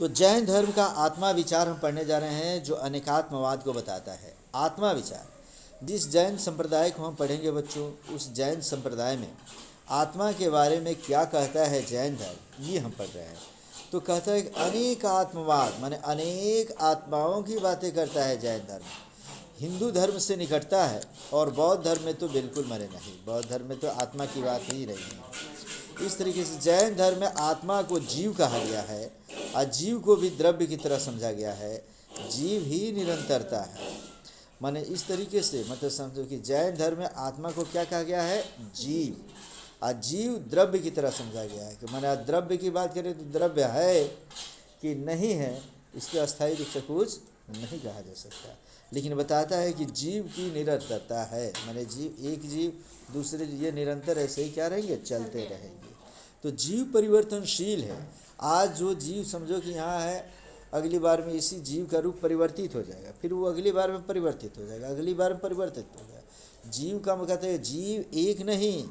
तो जैन धर्म का आत्मा विचार हम पढ़ने जा रहे हैं, जो अनेकात्मवाद को बताता है। आत्मा विचार, जिस जैन संप्रदाय को हम पढ़ेंगे बच्चों, उस जैन संप्रदाय में आत्मा के बारे में क्या कहता है जैन धर्म, ये हम पढ़ रहे हैं। तो कहता है कि अनेक आत्मवाद, माने अनेक आत्माओं की बातें करता है जैन धर्म। हिंदू धर्म से निकटता है, और बौद्ध धर्म में तो बिल्कुल मरे नहीं। बौद्ध धर्म में तो आत्मा की बात ही नहीं है। इस तरीके से जैन धर्म में आत्मा को जीव कहा गया है, और जीव को भी द्रव्य की तरह समझा गया है। जीव ही निरंतरता है। माने इस तरीके से मतलब समझो कि जैन धर्म में आत्मा को क्या कहा गया है, जीव। और जीव द्रव्य की तरह समझा गया है कि माने द्रव्य की बात करें तो द्रव्य है कि नहीं है, इसके अस्थायी रूप से कुछ नहीं कहा जा सकता। लेकिन बताता है कि जीव की निरंतरता है, माने जीव, एक जीव दूसरे ये निरंतर ऐसे ही क्या रहेंगे, चलते रहेंगे। तो जीव परिवर्तनशील है। आज जो जीव समझो कि यहाँ है, अगली बार में इसी जीव का रूप परिवर्तित हो जाएगा, फिर वो अगली बार में परिवर्तित हो जाएगा, अगली बार में परिवर्तित हो जाएगा। जीव का हम कहते हैं जीव एक नहीं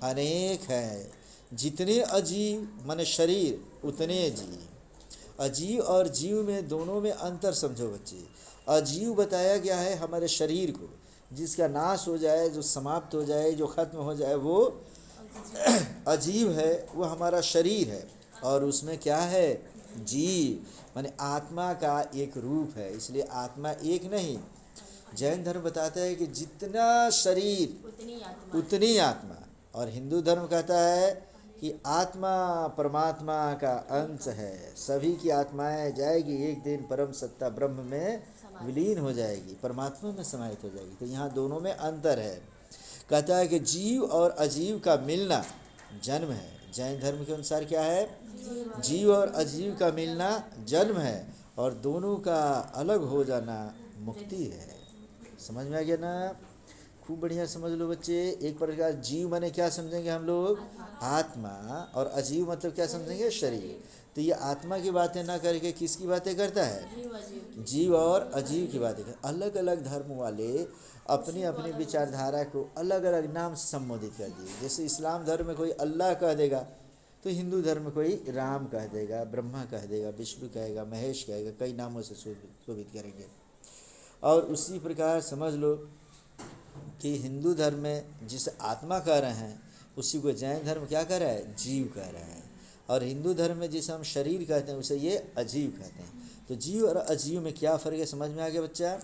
अनेक है। जितने अजीव माने शरीर उतने जीव। अजीव और जीव में दोनों में अंतर समझो बच्चे। अजीव बताया गया है हमारे शरीर को, जिसका नाश हो जाए, जो समाप्त हो जाए, जो खत्म हो जाए, वो अजीव है, वो हमारा शरीर है। और उसमें क्या है, जीव माने आत्मा का एक रूप है, इसलिए आत्मा एक नहीं। जैन धर्म बताता है कि जितना शरीर उतनी आत्मा। और हिंदू धर्म कहता है कि आत्मा परमात्मा का अंश है, सभी की आत्माएं जाएगी एक दिन परम सत्ता ब्रह्म में विलीन हो जाएगी, परमात्मा में समाहित हो जाएगी। तो यहाँ दोनों में अंतर है। कहता है कि जीव और अजीव का मिलना जन्म है। जैन धर्म के अनुसार क्या है, जीव और अजीव का मिलना जन्म है, और दोनों का अलग हो जाना मुक्ति है। समझ में आ गया ना? खूब बढ़िया समझ लो बच्चे। एक प्रकार जीव माने क्या समझेंगे हम लोग, आत्मा, और अजीव मतलब क्या समझेंगे, शरीर। तो ये आत्मा की बातें ना करके किसकी बातें करता है, जीव और अजीव की बातें कर। अलग अलग धर्म वाले अपनी अपनी विचारधारा को अलग अलग नाम से संबोधित कर दिए। जैसे इस्लाम धर्म में कोई अल्लाह कह देगा, तो हिंदू धर्म में कोई राम कह देगा, ब्रह्मा कह देगा, विष्णु कहेगा, महेश कहेगा, कई नामों से शोभित करेंगे। और उसी प्रकार समझ लो कि हिंदू धर्म में जिसे आत्मा कह रहे हैं, उसी को जैन धर्म क्या कह रहा है, जीव कह रहे हैं। और हिंदू धर्म में जिसे हम शरीर कहते हैं, उसे ये अजीव कहते हैं। तो जीव और अजीव में क्या फ़र्क है, समझ में आ गया बच्चा?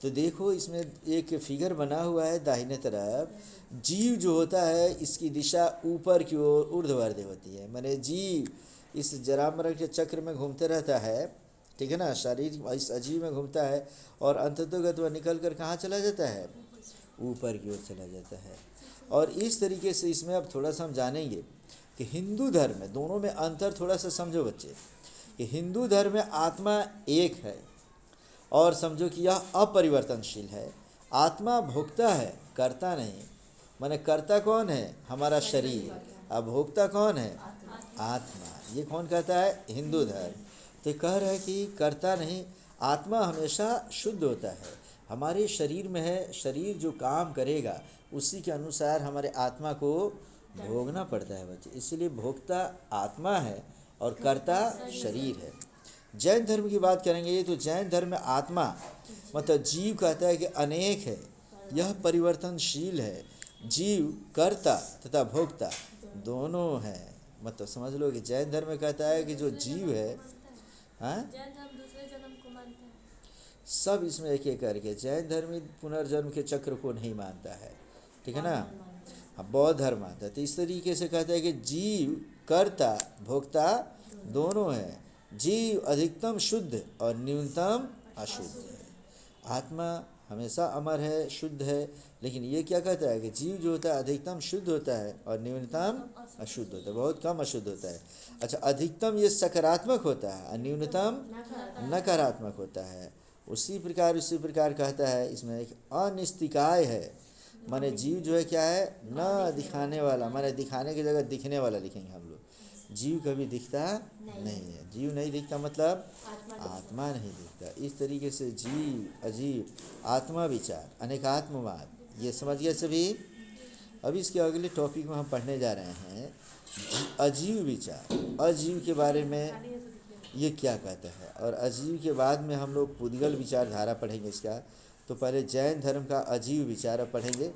तो देखो इसमें एक फिगर बना हुआ है दाहिने तरफ। जीव जो होता है इसकी दिशा ऊपर की ओर ऊर्ध्वाधर होती है, माने जीव इस जरामर के चक्र में घूमते रहता है, ठीक है ना, शरीर इस अजीव में घूमता है, और अंततोगत वह निकल कर कहाँ चला जाता है, ऊपर की ओर चला जाता है। और इस तरीके से इसमें अब थोड़ा सा हम जानेंगे कि हिंदू धर्म में दोनों में अंतर थोड़ा सा समझो बच्चे। कि हिंदू धर्म में आत्मा एक है, और समझो कि यह अपरिवर्तनशील है। आत्मा भोक्ता है, कर्ता नहीं। माने कर्ता कौन है, हमारा शरीर, अब भोक्ता कौन है, आत्मा। ये कौन कहता है, हिंदू धर्म। तो कह रहा है कि कर्ता नहीं, आत्मा हमेशा शुद्ध होता है। हमारे शरीर में है, शरीर जो काम करेगा उसी के अनुसार हमारे आत्मा को भोगना पड़ता है बच्चे। इसलिए भोक्ता आत्मा है और कर्ता शरीर है। जैन धर्म की बात करेंगे तो जैन धर्म में आत्मा मतलब जीव कहता है कि अनेक है, यह परिवर्तनशील है। जीव कर्ता तथा भोक्ता दोनों है। मतलब समझ लो कि जैन धर्म में कहता है कि जो जीव है, हाँ, सब इसमें एक एक करके। जैन धर्म पुनर्जन्म के चक्र को नहीं मानता है, ठीक है ना। हाँ, बौद्ध धर्म मानता है। तो इस तरीके से कहता है कि जीव कर्ता भोक्ता दोनों है। जीव अधिकतम शुद्ध और न्यूनतम अशुद्ध है। आत्मा हमेशा अमर है, शुद्ध है। लेकिन ये क्या कहता है कि जीव जो होता है अधिकतम शुद्ध होता है और न्यूनतम अशुद्ध होता है, बहुत कम अशुद्ध होता है। अच्छा, अधिकतम ये सकारात्मक होता है और न्यूनतम नकारात्मक होता है। उसी प्रकार कहता है इसमें एक अनिस्तिकाय है। माने जीव जो है क्या है, न दिखाने वाला, माने दिखाने की जगह दिखने वाला लिखेंगे हम लोग। जीव कभी दिखता नहीं है। जीव नहीं दिखता मतलब आत्मा नहीं दिखता। इस तरीके से जीव अजीव आत्मा विचार अनेकात्मवाद, ये समझ गए सभी। अब इसके अगले टॉपिक में हम पढ़ने जा रहे हैं अजीव विचार। अजीव के बारे में ये क्या कहते हैं। और अजीव के बाद में हम लोग पुद्गल विचारधारा पढ़ेंगे इसका। तो पहले जैन धर्म का अजीव विचार पढ़ेंगे।